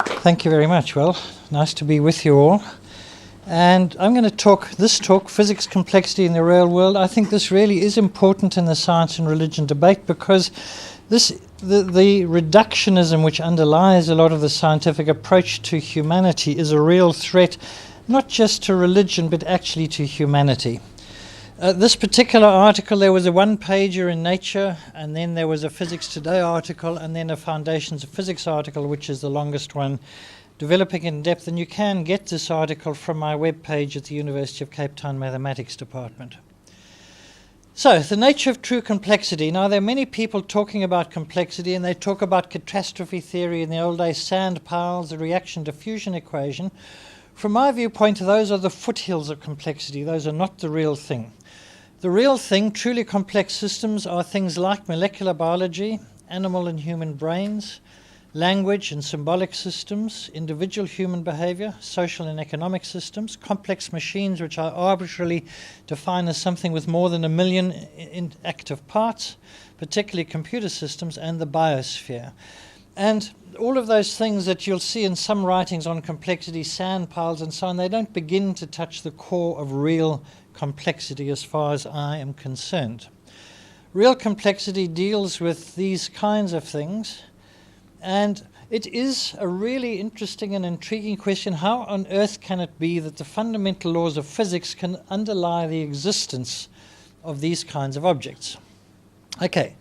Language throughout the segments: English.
Thank you very much. Well, nice to be with you all. And I'm going to talk, Physics Complexity in the Real World. I think this really is important in the science and religion debate because the reductionism which underlies a lot of the scientific approach to humanity is a real threat, not just to religion, but actually to humanity. This particular article, there was a one-pager in Nature, and then there was a Physics Today article, and then a Foundations of Physics article, which is the longest one, developing in depth. And you can get this article from my webpage at the University of Cape Town Mathematics Department. So, the nature of true complexity. Now, there are many people talking about complexity, and they talk about catastrophe theory in the old days, sand piles, the reaction diffusion equation. From my viewpoint, those are the foothills of complexity. Those are not the real thing. The real thing, truly complex systems, are things like molecular biology, animal and human brains, language and symbolic systems, individual human behavior, social and economic systems, complex machines which I arbitrarily define as something with more than 1 million active parts, particularly computer systems, and the biosphere. And all of those things that you'll see in some writings on complexity, sand piles and so on, they don't begin to touch the core of real complexity as far as I am concerned. Real complexity deals with these kinds of things, and it is a really interesting and intriguing question. How on earth can it be that the fundamental laws of physics can underlie the existence of these kinds of objects? Okay.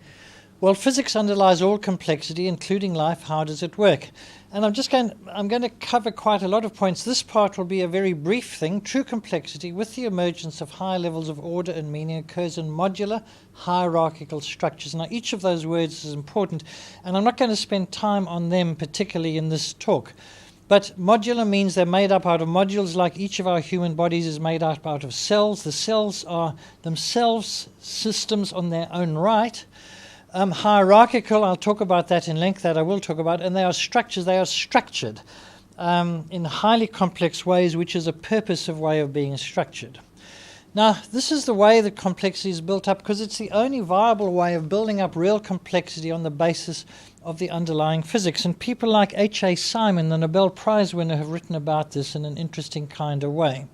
Well, physics underlies all complexity, including life. How does it work? And I'm going to cover quite a lot of points. This part will be a very brief thing. True complexity, with the emergence of high levels of order and meaning, occurs in modular hierarchical structures. Now, each of those words is important, and I'm not going to spend time on them particularly in this talk. But modular means they're made up out of modules, like each of our human bodies is made up out of cells. The cells are themselves systems on their own right. Hierarchical, I'll talk about that in length, that I will talk about, and they are structures. They are structured in highly complex ways, which is a purposive way of being structured. Now, this is the way that complexity is built up, because it's the only viable way of building up real complexity on the basis of the underlying physics. And people like H.A. Simon, the Nobel Prize winner, have written about this in an interesting kind of way.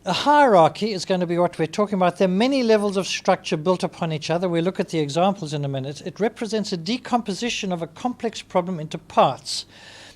A hierarchy is going to be what we're talking about. There are many levels of structure built upon each other. We'll look at the examples in a minute. It represents a decomposition of a complex problem into parts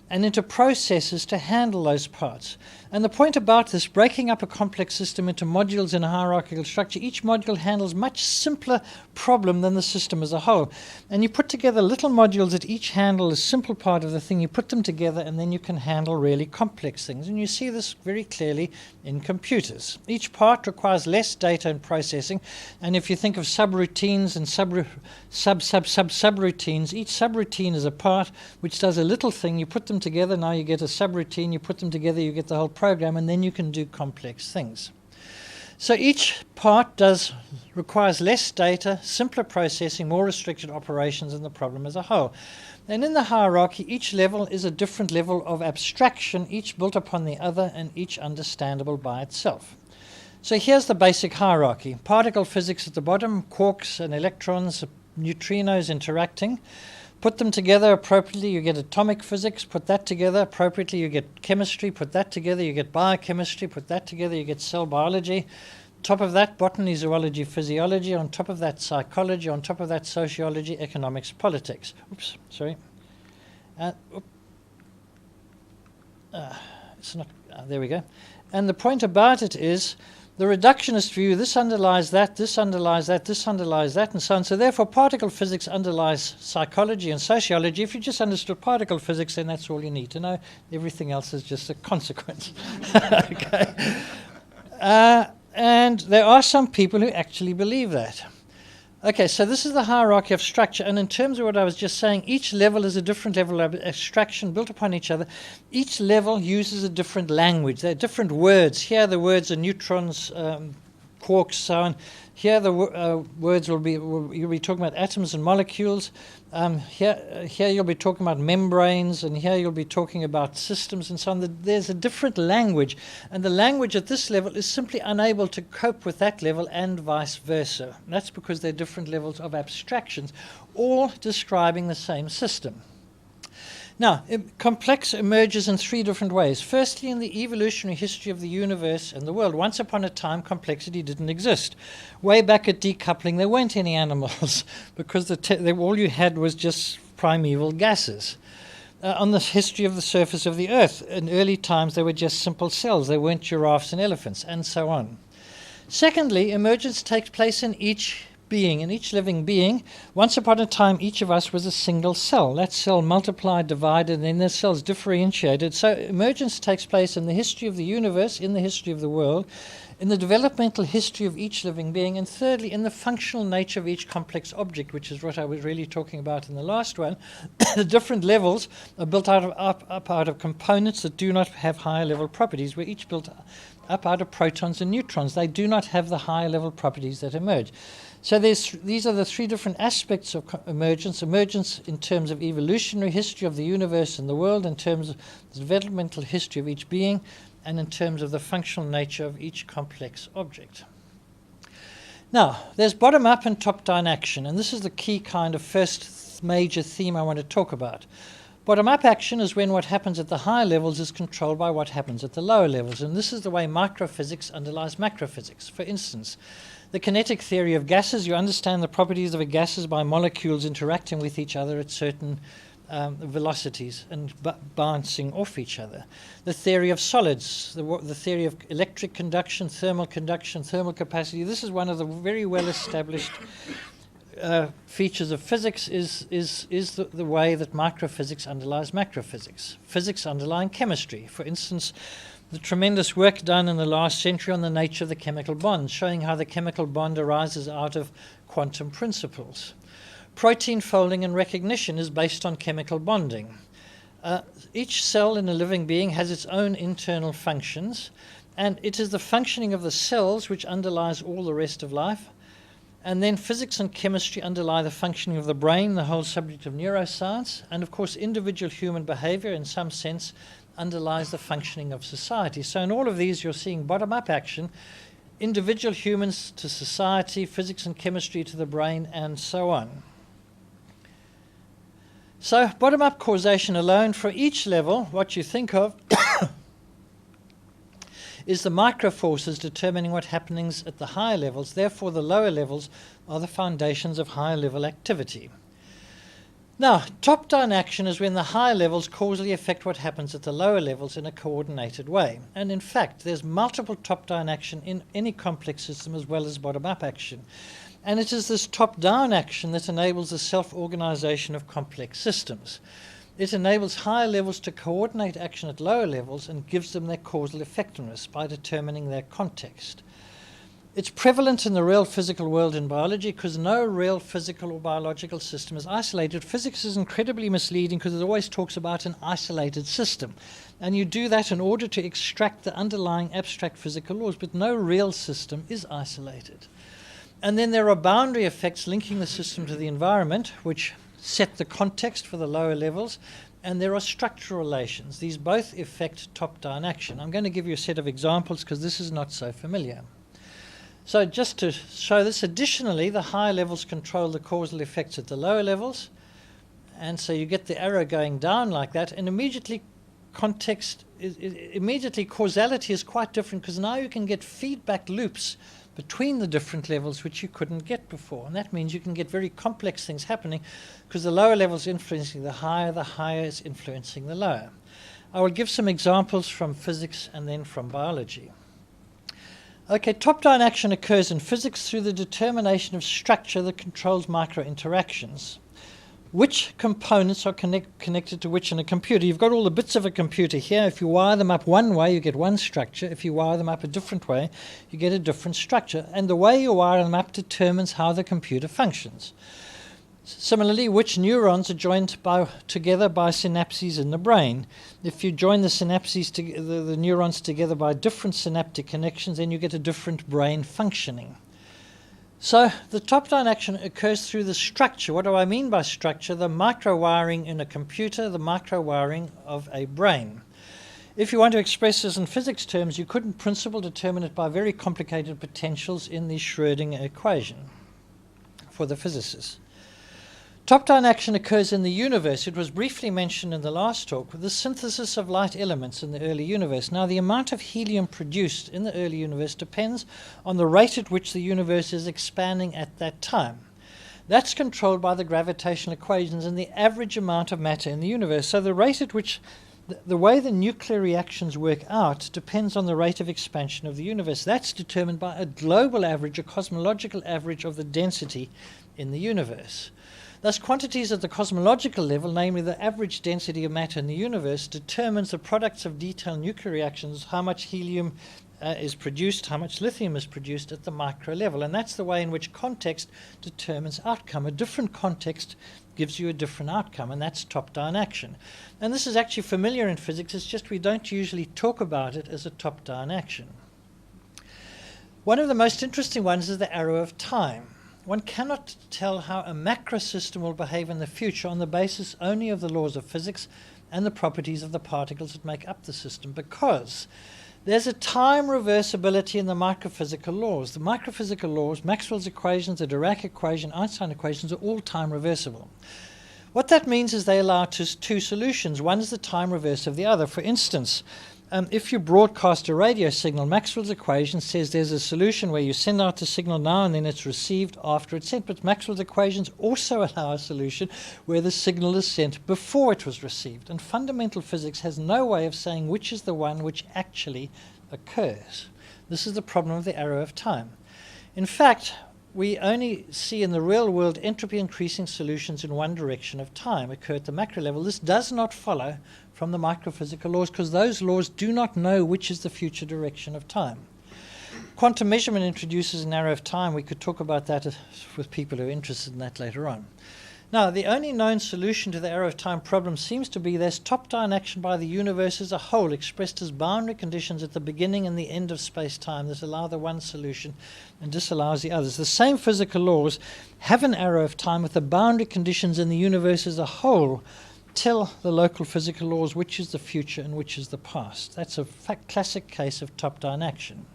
and into processes to handle those parts. And the point about this, breaking up a complex system into modules in a hierarchical structure, each module handles much simpler problem than the system as a whole. And you put together little modules that each handle a simple part of the thing, you put them together, and then you can handle really complex things. And you see this very clearly in computers. Each part requires less data and processing, and if you think of subroutines and subroutines, each subroutine is a part which does a little thing, you put them together, now you get a subroutine, you put them together, you get the whole program, and then you can do complex things. So each part requires less data, simpler processing, more restricted operations than the problem as a whole. And in the hierarchy, each level is a different level of abstraction, each built upon the other and each understandable by itself. So here's the basic hierarchy. Particle physics at the bottom, quarks and electrons, neutrinos interacting. Put them together appropriately, you get atomic physics. Put that together appropriately, you get chemistry. Put that together, you get biochemistry. Put that together, you get cell biology. Top of that, botany, zoology, physiology. On top of that, psychology. On top of that, sociology, economics, politics. Oops, sorry. It's not. There we go. And the point about it is, the reductionist view, this underlies that, this underlies that, this underlies that, and so on. So therefore, particle physics underlies psychology and sociology. If you just understood particle physics, then that's all you need to know. Everything else is just a consequence. Okay. And there are some people who actually believe that. Okay, so this is the hierarchy of structure, and in terms of what I was just saying, each level is a different level of abstraction built upon each other. Each level uses a different language. There are different words. Here the words are neutrons, quarks, so on. Here the words you'll be talking about atoms and molecules. Here you'll be talking about membranes, and here you'll be talking about systems and so on. There's a different language, and the language at this level is simply unable to cope with that level, and vice versa. And that's because they're different levels of abstractions, all describing the same system. Now, complex emerges in three different ways. Firstly, in the evolutionary history of the universe and the world. Once upon a time, complexity didn't exist. Way back at decoupling, there weren't any animals because all you had was just primeval gases. On the history of the surface of the Earth, in early times, they were just simple cells. They weren't giraffes and elephants, and so on. Secondly, emergence takes place in each being, in each living being. Once upon a time, each of us was a single cell. That cell multiplied, divided, and then the cells differentiated. So emergence takes place in the history of the universe, in the history of the world, in the developmental history of each living being, and thirdly, in the functional nature of each complex object, which is what I was really talking about in the last one. The different levels are built up out of components that do not have higher level properties. We're each built up out of protons and neutrons. They do not have the higher level properties that emerge. So these are the three different aspects of emergence. Emergence in terms of evolutionary history of the universe and the world, in terms of the developmental history of each being, and in terms of the functional nature of each complex object. Now, there's bottom-up and top-down action, and this is the key kind of first major theme I want to talk about. Bottom-up action is when what happens at the higher levels is controlled by what happens at the lower levels, and this is the way microphysics underlies macrophysics. For instance, the kinetic theory of gases, you understand the properties of a gases by molecules interacting with each other at certain velocities and bouncing off each other. The theory of solids, the theory of electric conduction, thermal capacity. This is one of the very well-established features of physics is the way that microphysics underlies macrophysics. Physics underlying chemistry. For instance, the tremendous work done in the last century on the nature of the chemical bond, showing how the chemical bond arises out of quantum principles. Protein folding and recognition is based on chemical bonding. Each cell in a living being has its own internal functions, and it is the functioning of the cells which underlies all the rest of life. And then physics and chemistry underlie the functioning of the brain, the whole subject of neuroscience, and of course individual human behavior in some sense underlies the functioning of society. So in all of these you're seeing bottom-up action, individual humans to society, physics and chemistry to the brain, and so on. So bottom-up causation alone for each level, what you think of is the microforces determining what happens at the higher levels. Therefore, the lower levels are the foundations of higher level activity. Now, top-down action is when the higher levels causally affect what happens at the lower levels in a coordinated way. And in fact, there's multiple top-down action in any complex system as well as bottom-up action. And it is this top-down action that enables the self-organization of complex systems. It enables higher levels to coordinate action at lower levels and gives them their causal effectiveness by determining their context. It's prevalent in the real physical world in biology because no real physical or biological system is isolated. Physics is incredibly misleading because it always talks about an isolated system. And you do that in order to extract the underlying abstract physical laws, but no real system is isolated. And then there are boundary effects linking the system to the environment, which set the context for the lower levels, and there are structural relations. These both affect top-down action. I'm going to give you a set of examples because this is not so familiar. So just to show this, additionally, the higher levels control the causal effects at the lower levels, and so you get the arrow going down like that, and immediately causality is quite different because now you can get feedback loops between the different levels which you couldn't get before. And that means you can get very complex things happening because the lower level is influencing the higher is influencing the lower. I will give some examples from physics and then from biology. Okay, top-down action occurs in physics through the determination of structure that controls micro-interactions. Which components are connected to which in a computer? You've got all the bits of a computer here. If you wire them up one way, you get one structure. If you wire them up a different way, you get a different structure. And the way you wire them up determines how the computer functions. Similarly, which neurons are joined together by synapses in the brain. If you join the synapses, the neurons together by different synaptic connections, then you get a different brain functioning. So the top-down action occurs through the structure. What do I mean by structure? The micro-wiring in a computer, the micro-wiring of a brain. If you want to express this in physics terms, you could in principle determine it by very complicated potentials in the Schrödinger equation for the physicists. Top-down action occurs in the universe. It was briefly mentioned in the last talk, with the synthesis of light elements in the early universe. Now, the amount of helium produced in the early universe depends on the rate at which the universe is expanding at that time. That's controlled by the gravitational equations and the average amount of matter in the universe. So the rate at which the way the nuclear reactions work out depends on the rate of expansion of the universe. That's determined by a global average, a cosmological average of the density in the universe. Thus, quantities at the cosmological level, namely the average density of matter in the universe, determines the products of detailed nuclear reactions, how much helium is produced, how much lithium is produced at the micro level. And that's the way in which context determines outcome. A different context gives you a different outcome, and that's top-down action. And this is actually familiar in physics, it's just we don't usually talk about it as a top-down action. One of the most interesting ones is the arrow of time. One cannot tell how a macro system will behave in the future on the basis only of the laws of physics and the properties of the particles that make up the system, because there's a time reversibility in the microphysical laws. The microphysical laws, Maxwell's equations, the Dirac equation, Einstein equations, are all time reversible. What that means is they allow two solutions. One is the time reverse of the other. For instance, if you broadcast a radio signal, Maxwell's equation says there's a solution where you send out the signal now and then it's received after it's sent. But Maxwell's equations also allow a solution where the signal is sent before it was received. And fundamental physics has no way of saying which is the one which actually occurs. This is the problem of the arrow of time. In fact, we only see in the real world entropy increasing solutions in one direction of time occur at the macro level. This does not follow from the microphysical laws, because those laws do not know which is the future direction of time. Quantum measurement introduces an arrow of time. We could talk about that with people who are interested in that later on. Now, the only known solution to the arrow of time problem seems to be there's top-down action by the universe as a whole, expressed as boundary conditions at the beginning and the end of space-time that allow the one solution and disallows the others. The same physical laws have an arrow of time with the boundary conditions in the universe as a whole tell the local physical laws which is the future and which is the past. That's a classic case of top-down action.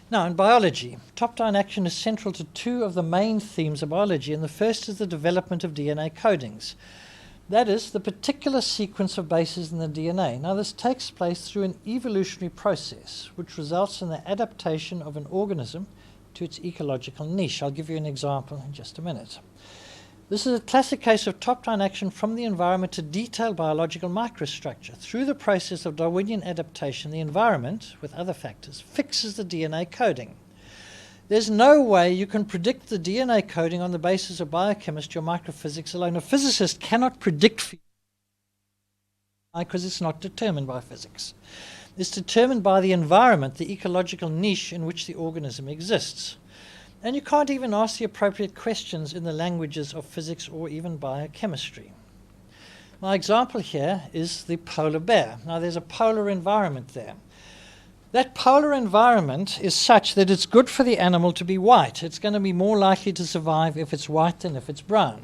Now, in biology, top-down action is central to two of the main themes of biology, and the first is the development of DNA codings. That is, the particular sequence of bases in the DNA. Now, this takes place through an evolutionary process, which results in the adaptation of an organism to its ecological niche. I'll give you an example in just a minute. This is a classic case of top-down action from the environment to detailed biological microstructure. Through the process of Darwinian adaptation, the environment, with other factors, fixes the DNA coding. There's no way you can predict the DNA coding on the basis of biochemistry or microphysics alone. A physicist cannot predict because it's not determined by physics. It's determined by the environment, the ecological niche in which the organism exists. And you can't even ask the appropriate questions in the languages of physics or even biochemistry. My example here is the polar bear. Now, there's a polar environment there. That polar environment is such that it's good for the animal to be white. It's going to be more likely to survive if it's white than if it's brown.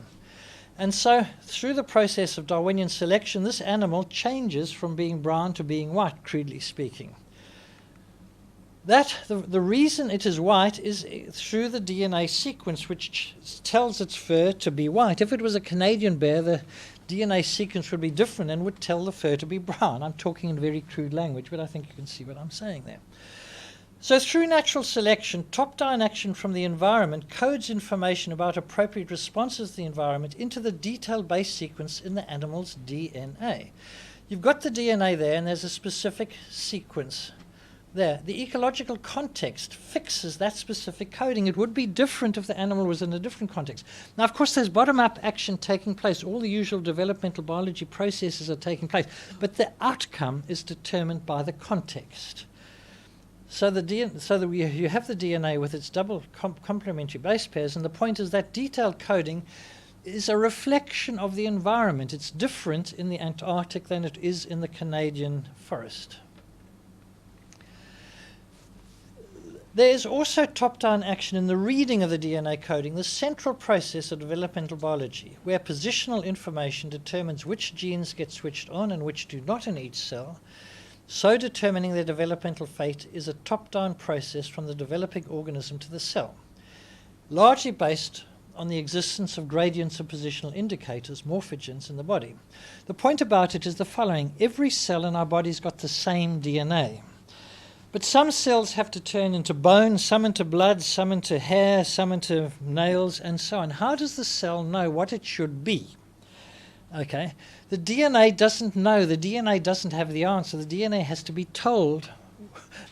And so, through the process of Darwinian selection, this animal changes from being brown to being white, crudely speaking. The reason it is white is through the DNA sequence, which tells its fur to be white. If it was a Canadian bear, the DNA sequence would be different and would tell the fur to be brown. I'm talking in very crude language, but I think you can see what I'm saying there. So through natural selection, top-down action from the environment codes information about appropriate responses to the environment into the detailed base sequence in the animal's DNA. You've got the DNA there, and there's a specific sequence there. The ecological context fixes that specific coding. It would be different if the animal was in a different context. Now, of course, there's bottom-up action taking place. All the usual developmental biology processes are taking place, but the outcome is determined by the context. So you have the DNA with its double complementary base pairs, and the point is that detailed coding is a reflection of the environment. It's different in the Antarctic than it is in the Canadian forest. There is also top-down action in the reading of the DNA coding, the central process of developmental biology, where positional information determines which genes get switched on and which do not in each cell. So determining their developmental fate is a top-down process from the developing organism to the cell, largely based on the existence of gradients of positional indicators, morphogens, in the body. The point about it is the following. Every cell in our body's got the same DNA. But some cells have to turn into bone, some into blood, some into hair, some into nails, and so on. How does the cell know what it should be? Okay, the DNA doesn't know. The DNA doesn't have the answer. The DNA has to be told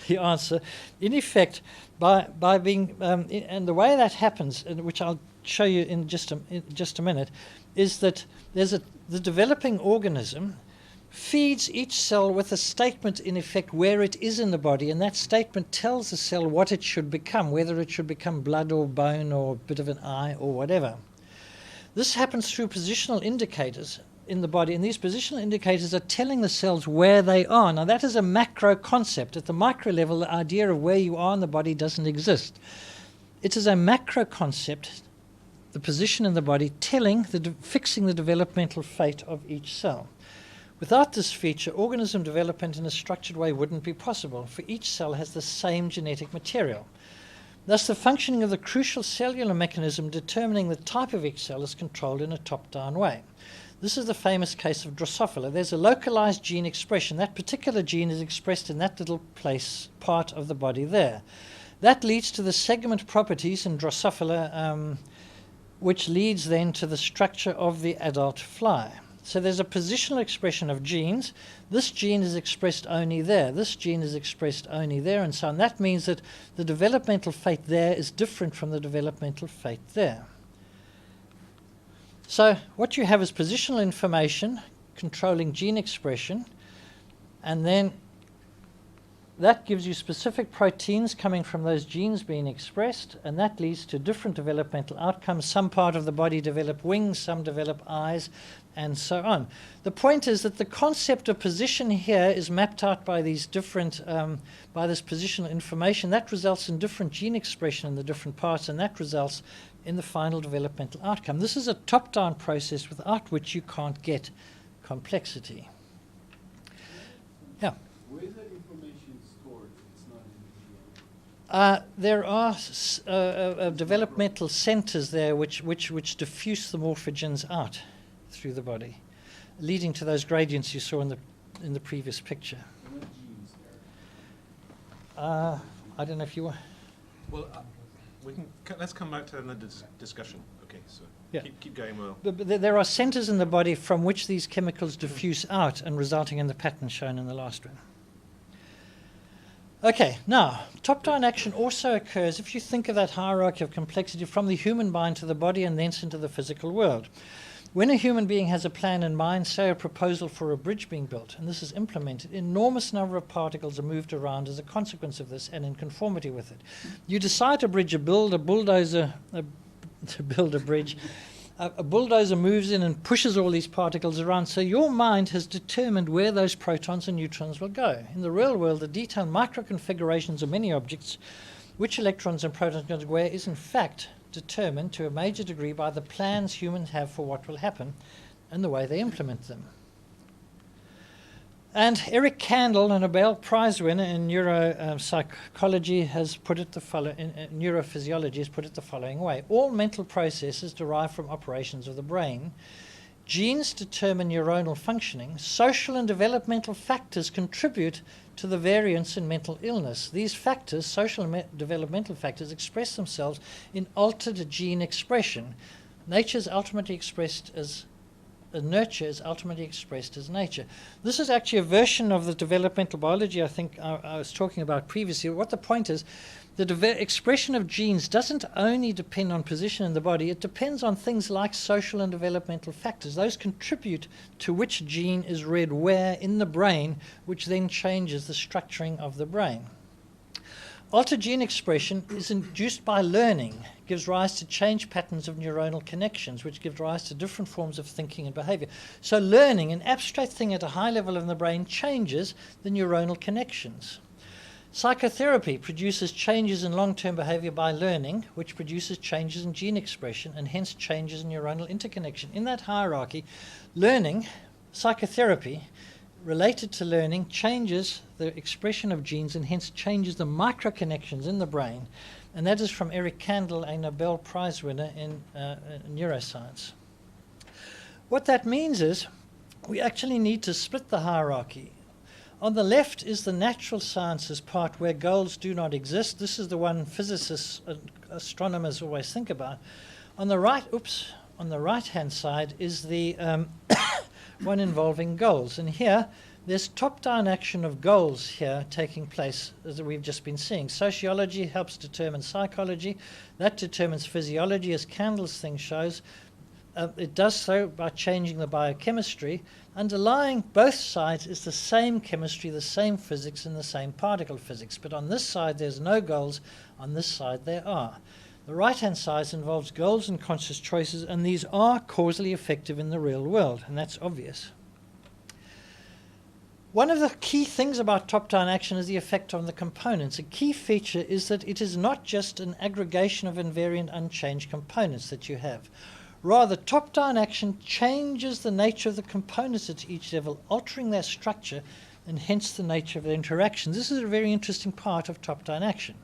the answer. In effect, by being, and the way that happens, which I'll show you in just a minute, is that the developing organism feeds each cell with a statement, in effect, where it is in the body, and that statement tells the cell what it should become, whether it should become blood or bone or a bit of an eye or whatever. This happens through positional indicators in the body, and these positional indicators are telling the cells where they are. Now, that is a macro concept. At the micro level, the idea of where you are in the body doesn't exist. It is a macro concept, the position in the body, fixing the developmental fate of each cell. Without this feature, organism development in a structured way wouldn't be possible, for each cell has the same genetic material. Thus, the functioning of the crucial cellular mechanism determining the type of each cell is controlled in a top-down way. This is the famous case of Drosophila. There's a localized gene expression. That particular gene is expressed in that little part of the body there. That leads to the segment properties in Drosophila, which leads then to the structure of the adult fly. So there's a positional expression of genes. This gene is expressed only there. This gene is expressed only there, and so on. That means that the developmental fate there is different from the developmental fate there. So what you have is positional information controlling gene expression, and then that gives you specific proteins coming from those genes being expressed, and that leads to different developmental outcomes. Some part of the body develop wings, some develop eyes, and so on. The point is that the concept of position here is mapped out by these different, by this positional information. That results in different gene expression in the different parts, and that results in the final developmental outcome. This is a top-down process without which you can't get complexity. Yeah. Where is that information stored if it's not in the DNA? There are developmental centers there which diffuse the morphogens out through the body, leading to those gradients you saw in the previous picture. What genes there? I don't know if you want. Well, let's come back to another discussion. Okay, so Yeah. keep going. Well, But there are centers in the body from which these chemicals diffuse out and resulting in the pattern shown in the last one. Okay, now, top-down action also occurs if you think of that hierarchy of complexity from the human mind to the body and thence into the physical world. When a human being has a plan in mind, say a proposal for a bridge being built, and this is implemented, an enormous number of particles are moved around as a consequence of this and in conformity with it. You decide to build a bulldozer moves in and pushes all these particles around, so your mind has determined where those protons and neutrons will go. In the real world, the detailed microconfigurations of many objects, which electrons and protons go where, is in fact determined to a major degree by the plans humans have for what will happen and the way they implement them. And Eric Kandel, a Nobel Prize winner in neuropsychology, has put it neurophysiology has put it the following way. All mental processes derive from operations of the brain. Genes determine neuronal functioning. Social and developmental factors contribute to the variance in mental illness. These factors, social and developmental factors, express themselves in altered gene expression. Nurture is ultimately expressed as nature. This is actually a version of the developmental biology I think I was talking about previously. What the point is, the expression of genes doesn't only depend on position in the body, it depends on things like social and developmental factors. Those contribute to which gene is read where in the brain, which then changes the structuring of the brain. Altered gene expression is induced by learning, gives rise to change patterns of neuronal connections, which give rise to different forms of thinking and behavior. So learning, an abstract thing at a high level in the brain, changes the neuronal connections. Psychotherapy produces changes in long-term behavior by learning, which produces changes in gene expression and hence changes in neuronal interconnection. In that hierarchy, learning, psychotherapy, related to learning, changes the expression of genes and hence changes the microconnections in the brain And that is from Eric Kandel, a Nobel Prize winner in neuroscience. What that means is we actually need to split the hierarchy. On the left is the natural sciences part where goals do not exist. This is the one physicists and astronomers always think about. On the right-hand side is the one involving goals. And here, there's top-down action of goals here taking place, as we've just been seeing. Sociology helps determine psychology. That determines physiology, as Kandel's thing shows. It does so by changing the biochemistry. Underlying both sides is the same chemistry, the same physics, and the same particle physics. But on this side, there's no goals. On this side, there are. The right-hand side involves goals and conscious choices, and these are causally effective in the real world, and that's obvious. One of the key things about top-down action is the effect on the components. A key feature is that it is not just an aggregation of invariant unchanged components that you have. Rather, top-down action changes the nature of the components at each level, altering their structure and hence the nature of their interactions. This is a very interesting part of top-down action.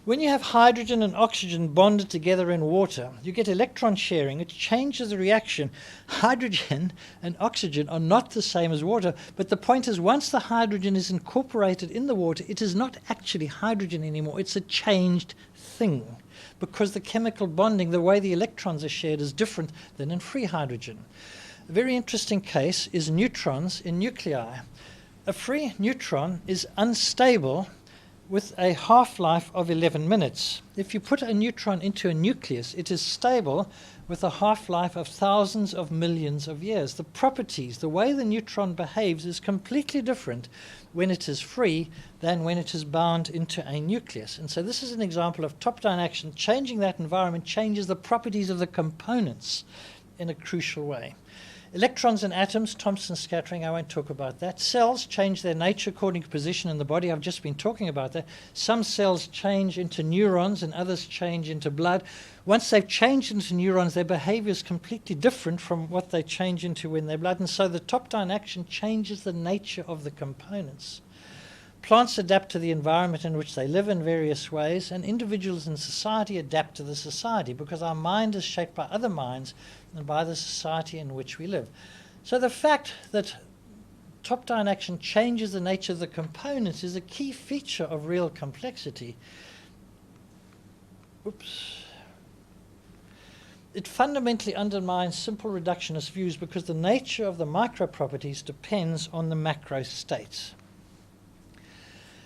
When you have hydrogen and oxygen bonded together in water, you get electron sharing. It changes the reaction. Hydrogen and oxygen are not the same as water, but the point is once the hydrogen is incorporated in the water, it is not actually hydrogen anymore. It's a changed thing because the chemical bonding, the way the electrons are shared, is different than in free hydrogen. A very interesting case is neutrons in nuclei. A free neutron is unstable with a half-life of 11 minutes. If you put a neutron into a nucleus, it is stable with a half-life of thousands of millions of years. The properties, the way the neutron behaves is completely different when it is free than when it is bound into a nucleus. And so this is an example of top-down action. Changing that environment changes the properties of the components in a crucial way. Electrons and atoms, Thomson scattering, I won't talk about that. Cells change their nature according to position in the body. I've just been talking about that. Some cells change into neurons and others change into blood. Once they've changed into neurons, their behavior is completely different from what they change into when they're blood. And so the top-down action changes the nature of the components. Plants adapt to the environment in which they live in various ways, and individuals in society adapt to the society because our mind is shaped by other minds and by the society in which we live. So the fact that top-down action changes the nature of the components is a key feature of real complexity. It fundamentally undermines simple reductionist views because the nature of the micro-properties depends on the macro states.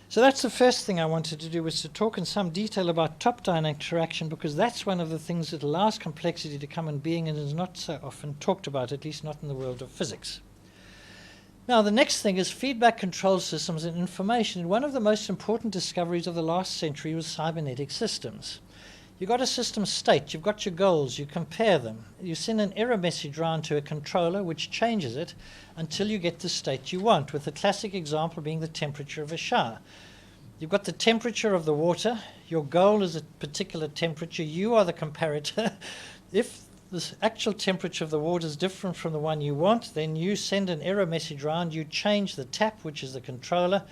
So that's the first thing I wanted to do, was to talk in some detail about top-down interaction, because that's one of the things that allows complexity to come in being and is not so often talked about, at least not in the world of physics. Now, the next thing is feedback control systems and information. And one of the most important discoveries of the last century was cybernetic systems. You've got a system state, you've got your goals, you compare them. You send an error message round to a controller which changes it until you get the state you want, with the classic example being the temperature of a shower. You've got the temperature of the water, your goal is a particular temperature, you are the comparator. If the actual temperature of the water is different from the one you want, then you send an error message round, you change the tap, which is the controller,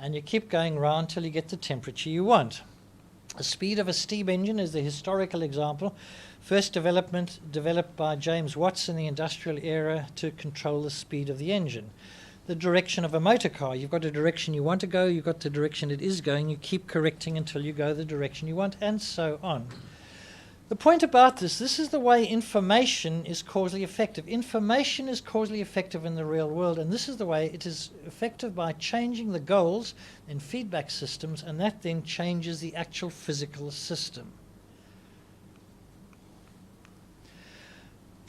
and you keep going round till you get the temperature you want. The speed of a steam engine is the historical example. First developed by James Watt in the industrial era to control the speed of the engine. The direction of a motor car. You've got a direction you want to go, you've got the direction it is going, you keep correcting until you go the direction you want, and so on. The point about this is the way information is causally effective. Information is causally effective in the real world, and this is the way it is effective by changing the goals in feedback systems, and that then changes the actual physical system.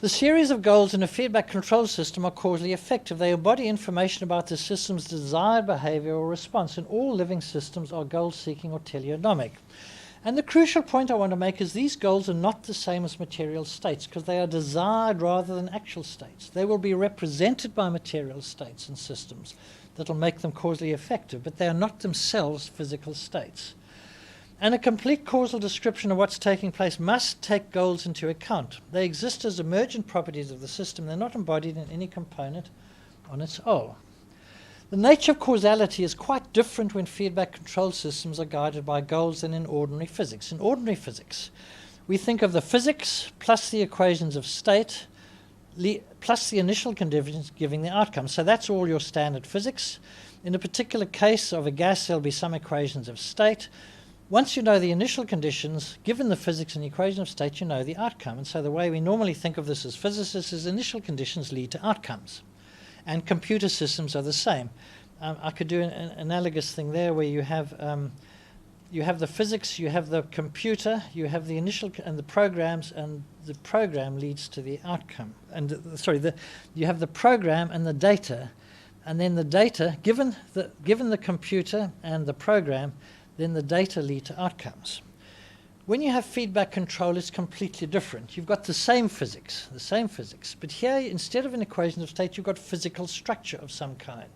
The series of goals in a feedback control system are causally effective. They embody information about the system's desired behavior or response, and all living systems are goal-seeking or teleonomic. And the crucial point I want to make is these goals are not the same as material states because they are desired rather than actual states. They will be represented by material states and systems that will make them causally effective, but they are not themselves physical states. And a complete causal description of what's taking place must take goals into account. They exist as emergent properties of the system. They're not embodied in any component on its own. The nature of causality is quite different when feedback control systems are guided by goals than in ordinary physics. In ordinary physics, we think of the physics plus the equations of state plus the initial conditions giving the outcome. So that's all your standard physics. In a particular case of a gas, there'll be some equations of state. Once you know the initial conditions, given the physics and the equation of state, you know the outcome. And so the way we normally think of this as physicists is initial conditions lead to outcomes. And computer systems are the same. I could do an analogous thing there where you have the physics, you have the computer, you have the initial and the programs, and the program leads to the outcome. And you have the program and the data, and then the data, given the computer and the program, then the data lead to outcomes. When you have feedback control, it's completely different. You've got the same physics, but here, instead of an equation of state, you've got physical structure of some kind.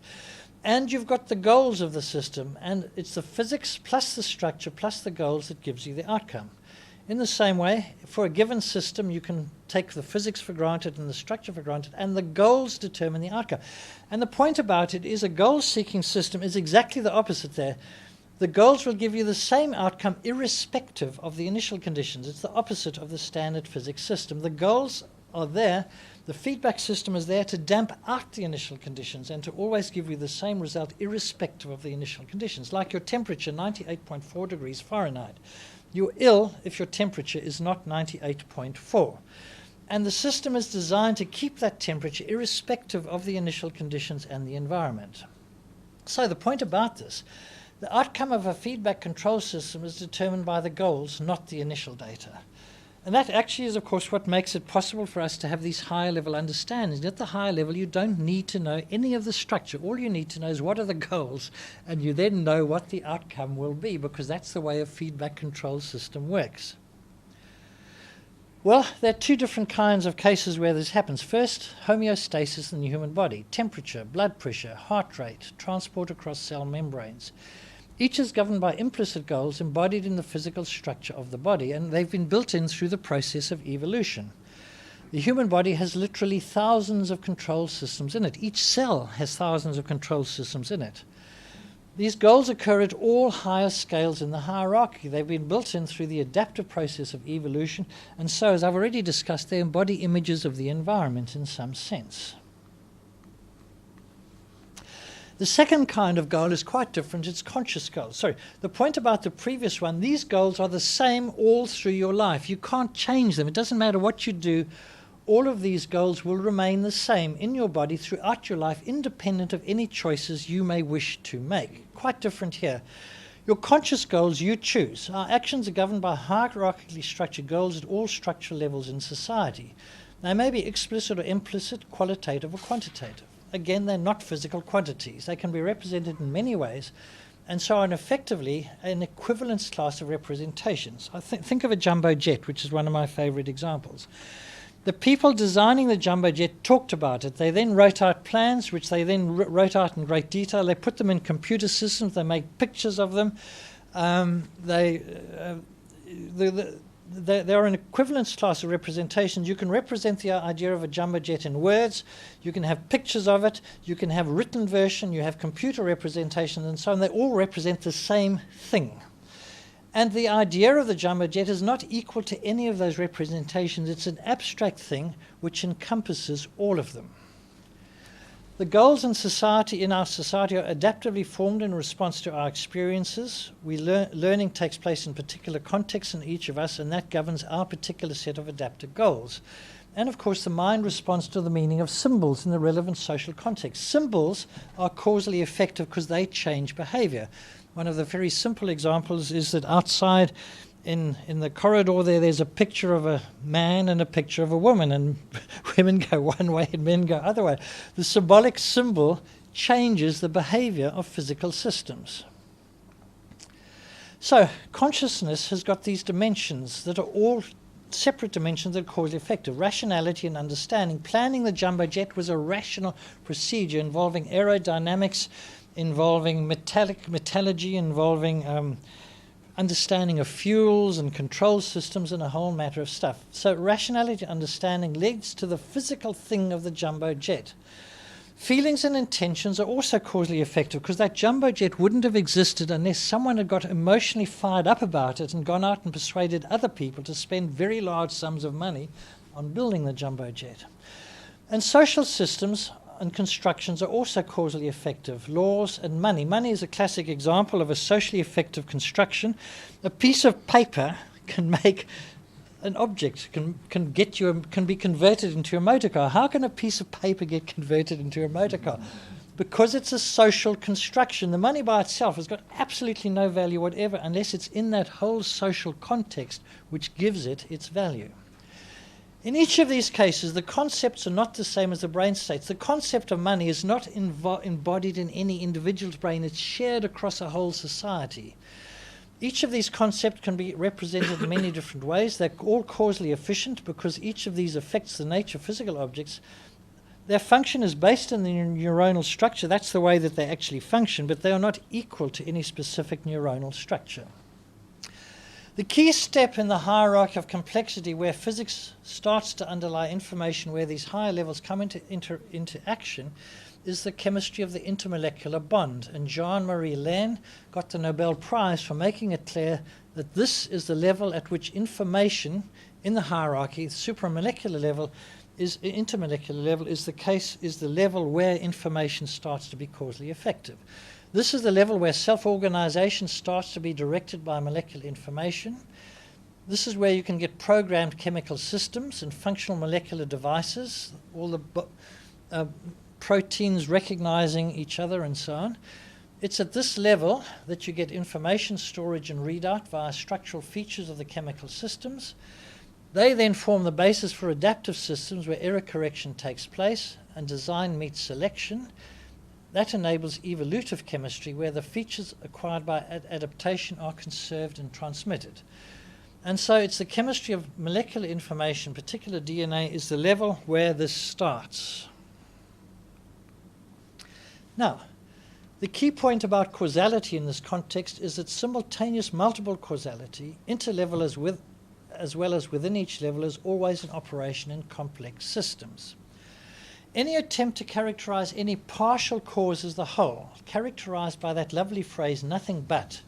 And you've got the goals of the system, and it's the physics plus the structure plus the goals that gives you the outcome. In the same way, for a given system, you can take the physics for granted and the structure for granted, and the goals determine the outcome. And the point about it is a goal-seeking system is exactly the opposite there. The goals will give you the same outcome irrespective of the initial conditions. It's the opposite of the standard physics system. The goals are there. The feedback system is there to damp out the initial conditions and to always give you the same result irrespective of the initial conditions. Like your temperature, 98.4 degrees Fahrenheit. You're ill if your temperature is not 98.4. And the system is designed to keep that temperature irrespective of the initial conditions and the environment. So the point about this, the outcome of a feedback control system is determined by the goals, not the initial data. And that actually is, of course, what makes it possible for us to have these higher level understandings. At the higher level, you don't need to know any of the structure. All you need to know is what are the goals, and you then know what the outcome will be, because that's the way a feedback control system works. Well, there are two different kinds of cases where this happens. First, homeostasis in the human body, temperature, blood pressure, heart rate, transport across cell membranes. Each is governed by implicit goals embodied in the physical structure of the body, and they've been built in through the process of evolution. The human body has literally thousands of control systems in it. Each cell has thousands of control systems in it. These goals occur at all higher scales in the hierarchy. They've been built in through the adaptive process of evolution, and so, as I've already discussed, they embody images of the environment in some sense. The second kind of goal is quite different. It's conscious goals. Sorry, the point about the previous one, these goals are the same all through your life. You can't change them. It doesn't matter what you do. All of these goals will remain the same in your body throughout your life, independent of any choices you may wish to make. Quite different here. Your conscious goals you choose. Our actions are governed by hierarchically structured goals at all structural levels in society. They may be explicit or implicit, qualitative or quantitative. Again, they're not physical quantities. They can be represented in many ways, and so are effectively an equivalence class of representations. Think of a jumbo jet, which is one of my favorite examples. The people designing the jumbo jet talked about it. They then wrote out plans, which they then wrote out in great detail. They put them in computer systems. They made pictures of them. They are an equivalence class of representations. You can represent the idea of a jumbo jet in words. You can have pictures of it. You can have written version. You have computer representations and so on. They all represent the same thing. And the idea of the jumbo jet is not equal to any of those representations. It's an abstract thing which encompasses all of them. The goals in our society are adaptively formed in response to our experiences. Learning takes place in particular contexts in each of us, and that governs our particular set of adaptive goals. And of course, the mind responds to the meaning of symbols in the relevant social context. Symbols are causally effective because they change behavior. One of the very simple examples is that outside in the corridor there's a picture of a man and a picture of a woman, and women go one way and men go other way. The symbolic symbol changes the behavior of physical systems. So consciousness has got these dimensions that are all separate dimensions that are causally effective. Rationality and understanding. Planning the jumbo jet was a rational procedure involving aerodynamics, involving metallurgy, involving understanding of fuels and control systems and a whole matter of stuff. So rationality and understanding leads to the physical thing of the jumbo jet. Feelings and intentions are also causally effective, because that jumbo jet wouldn't have existed unless someone had got emotionally fired up about it and gone out and persuaded other people to spend very large sums of money on building the jumbo jet. And social systems and constructions are also causally effective. Laws and money. Money is a classic example of a socially effective construction. A piece of paper can make an object, can be converted into a motor car. How can a piece of paper get converted into a motor car? Because it's a social construction. The money by itself has got absolutely no value whatever unless it's in that whole social context which gives it its value. In each of these cases, the concepts are not the same as the brain states. The concept of money is not embodied in any individual's brain. It's shared across a whole society. Each of these concepts can be represented in many different ways. They're all causally efficient because each of these affects the nature of physical objects. Their function is based on the neuronal structure. That's the way that they actually function, but they are not equal to any specific neuronal structure. The key step in the hierarchy of complexity, where physics starts to underlie information, where these higher levels come into action, is the chemistry of the intermolecular bond. And Jean-Marie Laine got the Nobel Prize for making it clear that this is the level at which information in the hierarchy, the supramolecular level, intermolecular level, is the level where information starts to be causally effective. This is the level where self-organization starts to be directed by molecular information. This is where you can get programmed chemical systems and functional molecular devices, all the proteins recognizing each other and so on. It's at this level that you get information storage and readout via structural features of the chemical systems. They then form the basis for adaptive systems where error correction takes place and design meets selection. That enables evolutive chemistry, where the features acquired by adaptation are conserved and transmitted. And so it's the chemistry of molecular information, particular DNA, is the level where this starts. Now, the key point about causality in this context is that simultaneous multiple causality, interlevel as well as within each level, is always in operation in complex systems. Any attempt to characterize any partial cause as the whole, characterized by that lovely phrase, nothing but,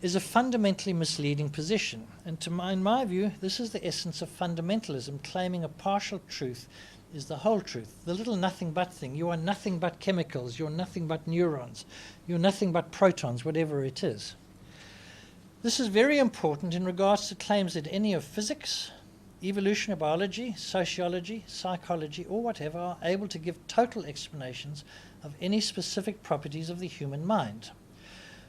is a fundamentally misleading position. And in my view, this is the essence of fundamentalism, claiming a partial truth is the whole truth. The little nothing but thing. You are nothing but chemicals. You're nothing but neurons. You're nothing but protons, whatever it is. This is very important in regards to claims that any of physics, evolutionary biology, sociology, psychology, or whatever are able to give total explanations of any specific properties of the human mind.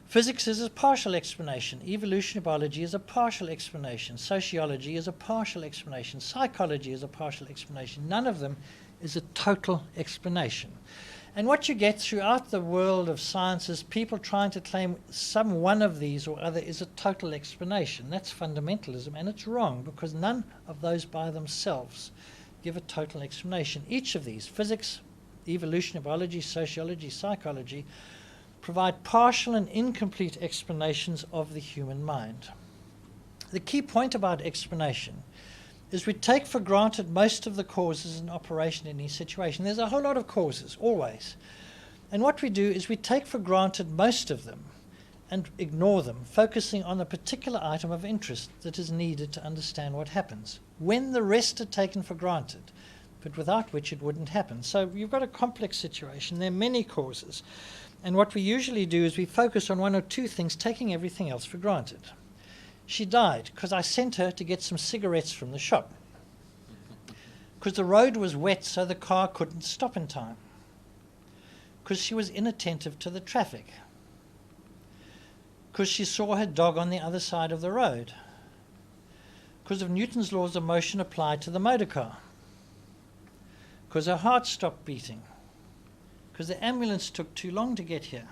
Physics is a partial explanation. Evolutionary biology is a partial explanation. Sociology is a partial explanation. Psychology is a partial explanation. None of them is a total explanation. And what you get throughout the world of science is people trying to claim some one of these or other is a total explanation. That's fundamentalism, and it's wrong, because none of those by themselves give a total explanation. Each of these, physics, evolutionary biology, sociology, psychology, provide partial and incomplete explanations of the human mind. The key point about explanation is we take for granted most of the causes in operation in any situation. There's a whole lot of causes, always. And what we do is we take for granted most of them and ignore them, focusing on a particular item of interest that is needed to understand what happens, when the rest are taken for granted, but without which it wouldn't happen. So you've got a complex situation. There are many causes. And what we usually do is we focus on one or two things, taking everything else for granted. She died because I sent her to get some cigarettes from the shop. Because the road was wet, so the car couldn't stop in time. Because she was inattentive to the traffic. Because she saw her dog on the other side of the road. Because of Newton's laws of motion applied to the motor car. Because her heart stopped beating. Because the ambulance took too long to get here.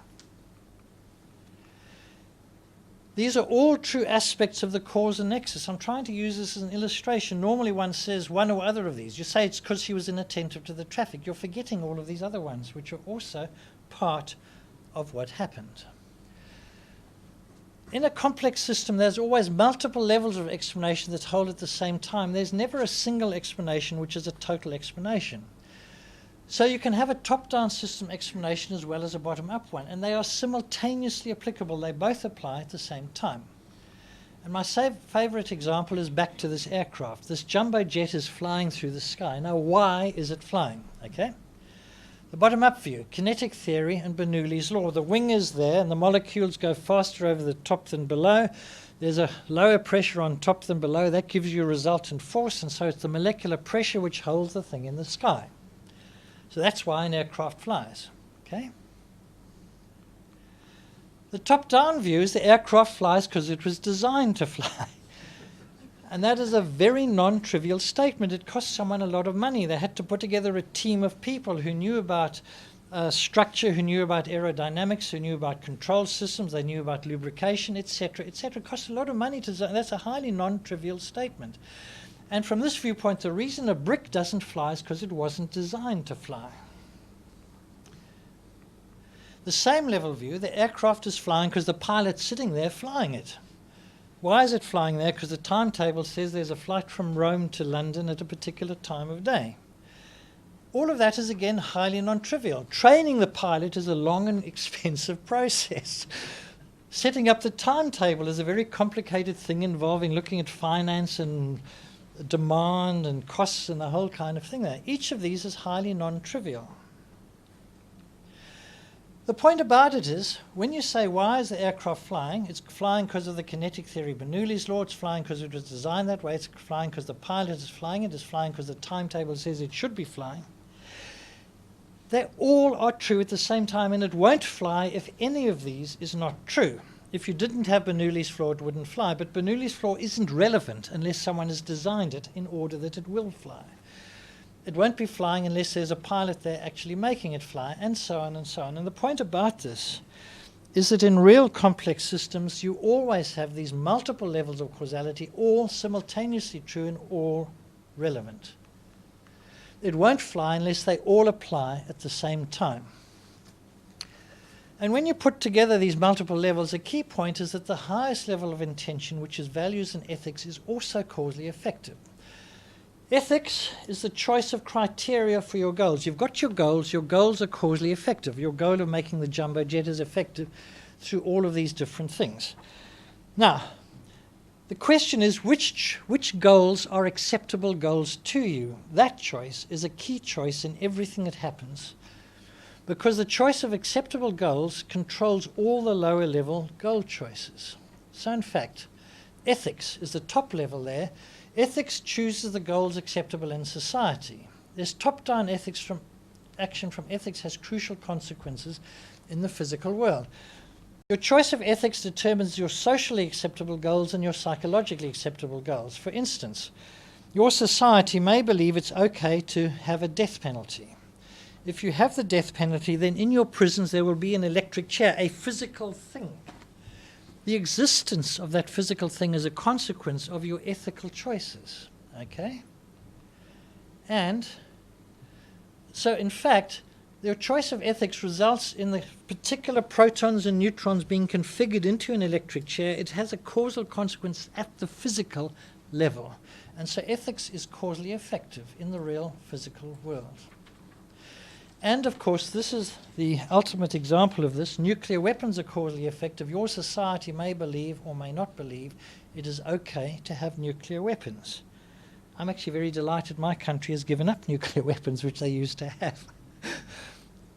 These are all true aspects of the cause and nexus. I'm trying to use this as an illustration. Normally one says one or other of these. You say it's because she was inattentive to the traffic. You're forgetting all of these other ones, which are also part of what happened. In a complex system, there's always multiple levels of explanation that hold at the same time. There's never a single explanation which is a total explanation. So you can have a top-down system explanation as well as a bottom-up one, and they are simultaneously applicable. They both apply at the same time. And my favorite example is back to this aircraft. This jumbo jet is flying through the sky. Now, why is it flying? Okay. The bottom-up view, kinetic theory and Bernoulli's law. The wing is there, and the molecules go faster over the top than below. There's a lower pressure on top than below. That gives you a resultant force, and so it's the molecular pressure which holds the thing in the sky. So that's why an aircraft flies. Okay. The top-down view is the aircraft flies because it was designed to fly. And that is a very non-trivial statement. It cost someone a lot of money. They had to put together a team of people who knew about structure, who knew about aerodynamics, who knew about control systems, they knew about lubrication, etc., etc. It cost a lot of money to design. That's a highly non-trivial statement. And from this viewpoint, the reason a brick doesn't fly is because it wasn't designed to fly. The same level view, the aircraft is flying because the pilot's sitting there flying it. Why is it flying there? Because the timetable says there's a flight from Rome to London at a particular time of day. All of that is, again, highly non-trivial. Training the pilot is a long and expensive process. Setting up the timetable is a very complicated thing involving looking at finance and demand and costs and the whole kind of thing there. Each of these is highly non-trivial. The point about it is, when you say, why is the aircraft flying? It's flying because of the kinetic theory, Bernoulli's law. It's flying because it was designed that way. It's flying because the pilot is flying it. It's flying because the timetable says it should be flying. They all are true at the same time, and it won't fly if any of these is not true. If you didn't have Bernoulli's law, it wouldn't fly. But Bernoulli's law isn't relevant unless someone has designed it in order that it will fly. It won't be flying unless there's a pilot there actually making it fly, and so on and so on. And the point about this is that in real complex systems, you always have these multiple levels of causality, all simultaneously true and all relevant. It won't fly unless they all apply at the same time. And when you put together these multiple levels, a key point is that the highest level of intention, which is values and ethics, is also causally effective. Ethics is the choice of criteria for your goals. You've got your goals are causally effective. Your goal of making the jumbo jet is effective through all of these different things. Now, the question is which goals are acceptable goals to you? That choice is a key choice in everything that happens, because the choice of acceptable goals controls all the lower level goal choices. So in fact, ethics is the top level there. Ethics chooses the goals acceptable in society. This top-down ethics from action from ethics has crucial consequences in the physical world. Your choice of ethics determines your socially acceptable goals and your psychologically acceptable goals. For instance, your society may believe it's okay to have a death penalty. If you have the death penalty, then in your prisons there will be an electric chair, a physical thing. The existence of that physical thing is a consequence of your ethical choices, okay? And so, in fact, your choice of ethics results in the particular protons and neutrons being configured into an electric chair. It has a causal consequence at the physical level. And so ethics is causally effective in the real physical world. And, of course, this is the ultimate example of this. Nuclear weapons are causally effective. Your society may believe or may not believe it is okay to have nuclear weapons. I'm actually very delighted my country has given up nuclear weapons, which they used to have.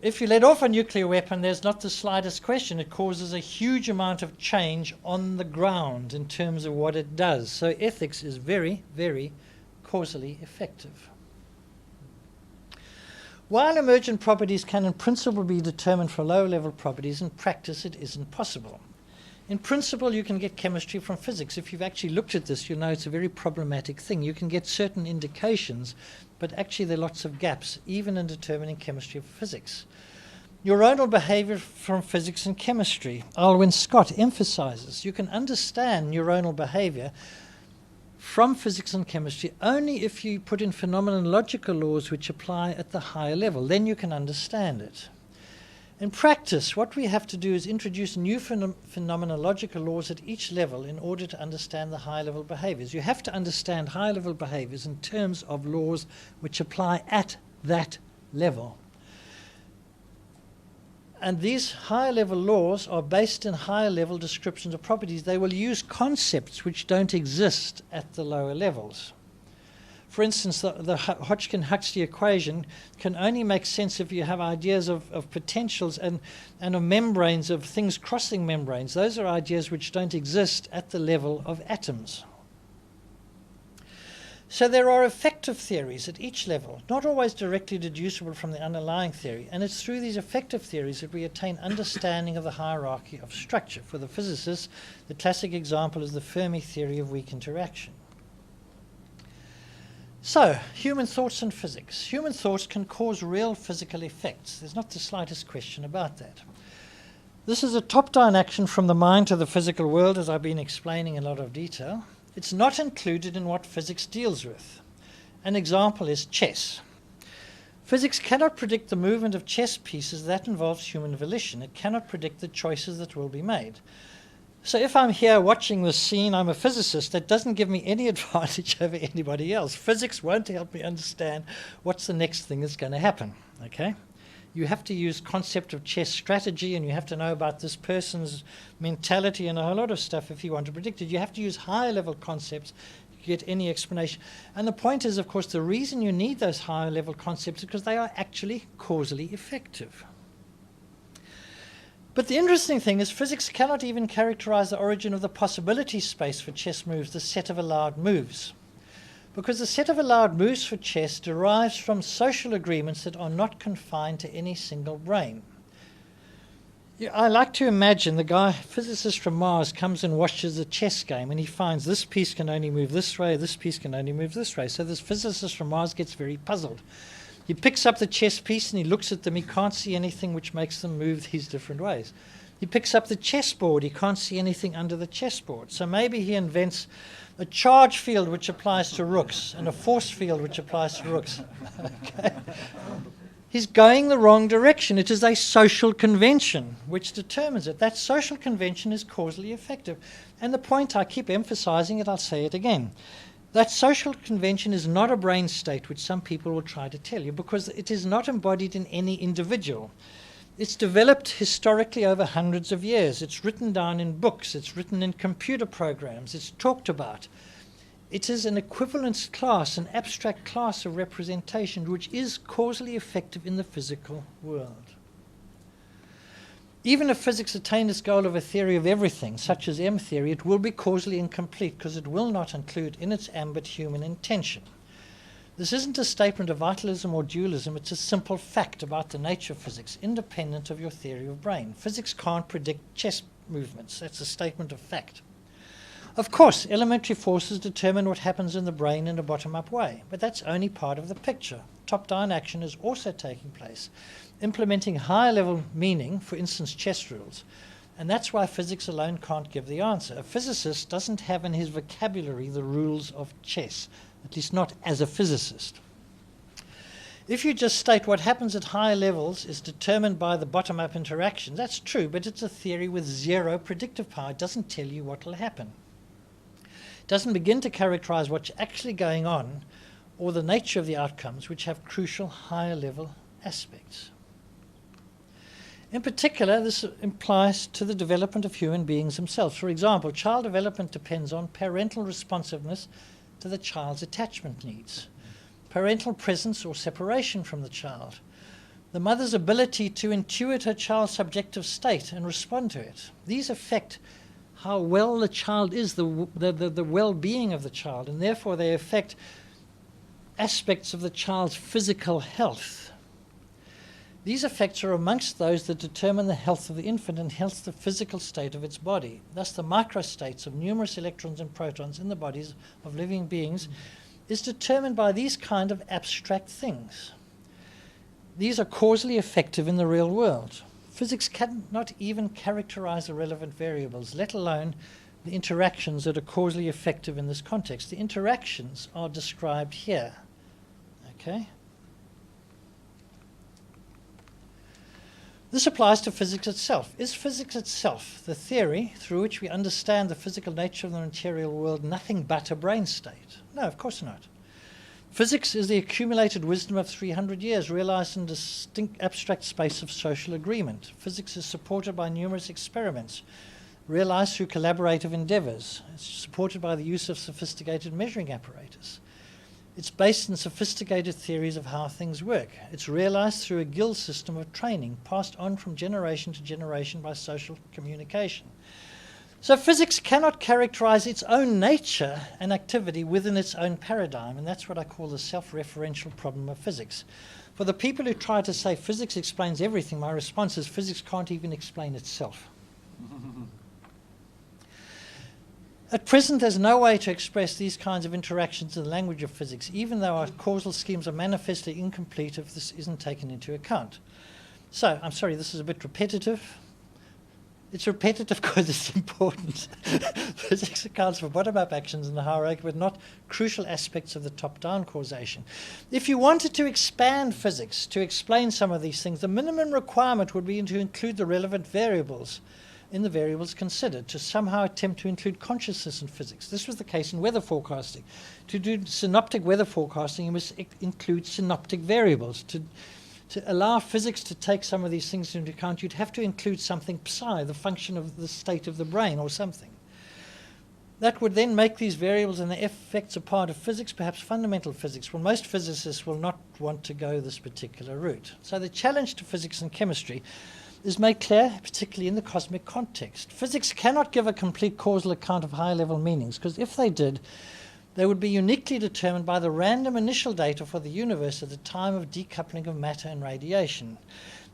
If you let off a nuclear weapon, there's not the slightest question. It causes a huge amount of change on the ground in terms of what it does. So ethics is very, very causally effective. While emergent properties can in principle be determined for low-level properties, in practice it isn't possible. In principle, you can get chemistry from physics. If you've actually looked at this, you know it's a very problematic thing. You can get certain indications, but actually there are lots of gaps, even in determining chemistry of physics. Neuronal behavior from physics and chemistry. Alwyn Scott emphasizes you can understand neuronal behavior from physics and chemistry only if you put in phenomenological laws which apply at the higher level. Then you can understand it. In practice, what we have to do is introduce new phenomenological laws at each level in order to understand the high-level behaviors. You have to understand high-level behaviors in terms of laws which apply at that level. And these higher level laws are based in higher level descriptions of properties. They will use concepts which don't exist at the lower levels. For instance, the Hodgkin-Huxley equation can only make sense if you have ideas of potentials and of membranes, of things crossing membranes. Those are ideas which don't exist at the level of atoms. So there are effective theories at each level, not always directly deducible from the underlying theory, and it's through these effective theories that we attain understanding of the hierarchy of structure. For the physicists, the classic example is the Fermi theory of weak interaction. So, human thoughts and physics. Human thoughts can cause real physical effects. There's not the slightest question about that. This is a top-down action from the mind to the physical world, as I've been explaining in a lot of detail. It's not included in what physics deals with. An example is chess. Physics cannot predict the movement of chess pieces. That involves human volition. It cannot predict the choices that will be made. So if I'm here watching this scene, I'm a physicist. That doesn't give me any advantage over anybody else. Physics won't help me understand what's the next thing that's going to happen. Okay? You have to use concept of chess strategy, and you have to know about this person's mentality and a whole lot of stuff if you want to predict it. You have to use higher level concepts to get any explanation. And the point is, of course, the reason you need those higher level concepts is because they are actually causally effective. But the interesting thing is physics cannot even characterize the origin of the possibility space for chess moves, the set of allowed moves. Because the set of allowed moves for chess derives from social agreements that are not confined to any single brain. I like to imagine the physicist from Mars comes and watches a chess game and he finds this piece can only move this way, this piece can only move this way. So this physicist from Mars gets very puzzled. He picks up the chess piece and he looks at them. He can't see anything which makes them move these different ways. He picks up the chessboard. He can't see anything under the chessboard. So maybe he invents a charge field which applies to rooks and a force field which applies to rooks. Okay. He's going the wrong direction. It is a social convention which determines it. That social convention is causally effective. And the point, I keep emphasizing it, I'll say it again. That social convention is not a brain state which some people will try to tell you, because it is not embodied in any individual. It's developed historically over hundreds of years. It's written down in books. It's written in computer programs. It's talked about. It is an equivalence class, an abstract class of representation which is causally effective in the physical world. Even if physics attained its goal of a theory of everything, such as M theory, it will be causally incomplete because it will not include in its ambit human intention. This isn't a statement of vitalism or dualism. It's a simple fact about the nature of physics, independent of your theory of brain. Physics can't predict chess movements. That's a statement of fact. Of course, elementary forces determine what happens in the brain in a bottom-up way, but that's only part of the picture. Top-down action is also taking place, implementing higher-level meaning, for instance, chess rules. And that's why physics alone can't give the answer. A physicist doesn't have in his vocabulary the rules of chess, at least not as a physicist. If you just state what happens at higher levels is determined by the bottom-up interaction, that's true, but it's a theory with zero predictive power. It doesn't tell you what will happen. It doesn't begin to characterize what's actually going on or the nature of the outcomes, which have crucial higher-level aspects. In particular, this applies to the development of human beings themselves. For example, child development depends on parental responsiveness to the child's attachment needs, parental presence or separation from the child, the mother's ability to intuit her child's subjective state and respond to it. These affect how well the child is, the well-being of the child, and therefore they affect aspects of the child's physical health. These effects are amongst those that determine the health of the infant and hence the physical state of its body. Thus, the microstates of numerous electrons and protons in the bodies of living beings is determined by these kind of abstract things. These are causally effective in the real world. Physics cannot even characterize the relevant variables, let alone the interactions that are causally effective in this context. The interactions are described here. Okay? This applies to physics itself. Is physics itself, the theory through which we understand the physical nature of the material world, nothing but a brain state? No, of course not. Physics is the accumulated wisdom of 300 years, realized in distinct abstract space of social agreement. Physics is supported by numerous experiments, realized through collaborative endeavors. It's supported by the use of sophisticated measuring apparatus. It's based in sophisticated theories of how things work. It's realized through a guild system of training, passed on from generation to generation by social communication. So physics cannot characterize its own nature and activity within its own paradigm, and that's what I call the self-referential problem of physics. For the people who try to say physics explains everything, my response is physics can't even explain itself. At present, there's no way to express these kinds of interactions in the language of physics, even though our causal schemes are manifestly incomplete if this isn't taken into account. So, I'm sorry, this is a bit repetitive. It's repetitive because it's important. Physics accounts for bottom-up actions in the hierarchy, but not crucial aspects of the top-down causation. If you wanted to expand physics to explain some of these things, the minimum requirement would be to include the relevant variables in the variables considered, to somehow attempt to include consciousness in physics. This was the case in weather forecasting. To do synoptic weather forecasting, you must include synoptic variables. To allow physics to take some of these things into account, you'd have to include something psi, the function of the state of the brain or something. That would then make these variables and their effects a part of physics, perhaps fundamental physics. Well, most physicists will not want to go this particular route. So the challenge to physics and chemistry is made clear, particularly in the cosmic context. Physics cannot give a complete causal account of high-level meanings, because if they did, they would be uniquely determined by the random initial data for the universe at the time of decoupling of matter and radiation.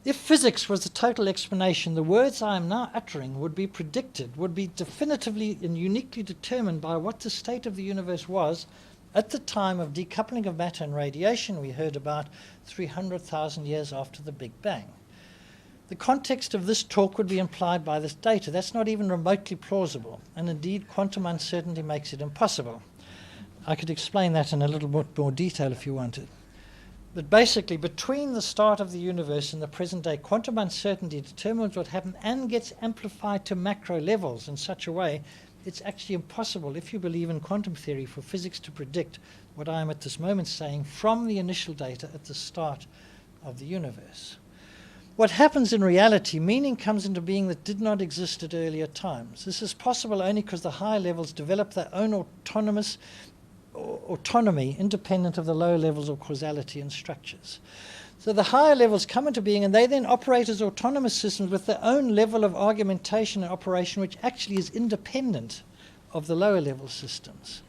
If physics was the total explanation, the words I am now uttering would be predicted, would be definitively and uniquely determined by what the state of the universe was at the time of decoupling of matter and radiation we heard about 300,000 years after the Big Bang. The context of this talk would be implied by this data. That's not even remotely plausible, and indeed quantum uncertainty makes it impossible. I could explain that in a little bit more detail if you wanted. But basically, between the start of the universe and the present day, quantum uncertainty determines what happened and gets amplified to macro levels in such a way it's actually impossible, if you believe in quantum theory, for physics to predict what I am at this moment saying from the initial data at the start of the universe. What happens in reality, meaning comes into being that did not exist at earlier times. This is possible only because the higher levels develop their own autonomy independent of the lower levels of causality and structures. So the higher levels come into being and they then operate as autonomous systems with their own level of argumentation and operation, which actually is independent of the lower level systems.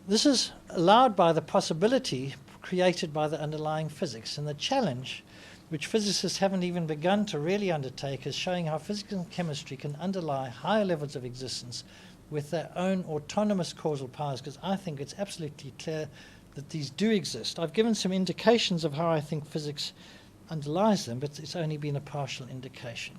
This is allowed by the possibility created by the underlying physics, and the challenge, which physicists haven't even begun to really undertake, is showing how physics and chemistry can underlie higher levels of existence with their own autonomous causal powers, because I think it's absolutely clear that these do exist. I've given some indications of how I think physics underlies them, but it's only been a partial indication.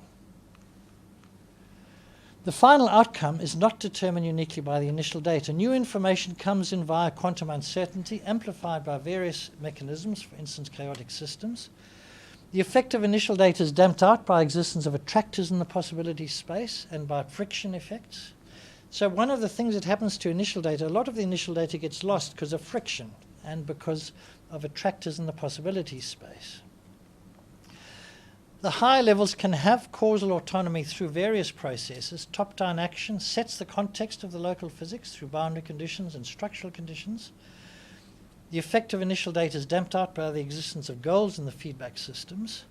The final outcome is not determined uniquely by the initial data. New information comes in via quantum uncertainty, amplified by various mechanisms, for instance, chaotic systems. The effect of initial data is damped out by existence of attractors in the possibility space and by friction effects. So one of the things that happens to initial data, a lot of the initial data gets lost because of friction and because of attractors in the possibility space. The higher levels can have causal autonomy through various processes. Top-down action sets the context of the local physics through boundary conditions and structural conditions. The effect of initial data is damped out by the existence of goals in the feedback systems.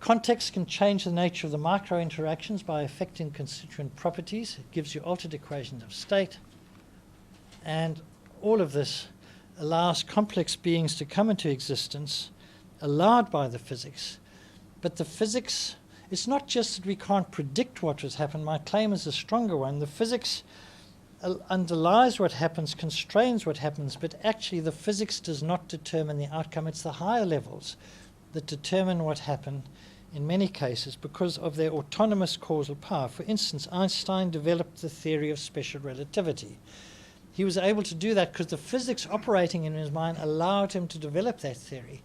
Context can change the nature of the micro interactions by affecting constituent properties. It gives you altered equations of state. And all of this allows complex beings to come into existence, allowed by the physics. But the physics, it's not just that we can't predict what has happened. My claim is a stronger one. The physics underlies what happens, constrains what happens, but actually the physics does not determine the outcome. It's the higher levels that determine what happened in many cases because of their autonomous causal power. For instance, Einstein developed the theory of special relativity. He was able to do that because the physics operating in his mind allowed him to develop that theory.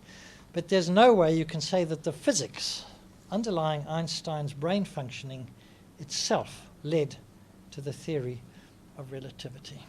But there's no way you can say that the physics underlying Einstein's brain functioning itself led to the theory of relativity.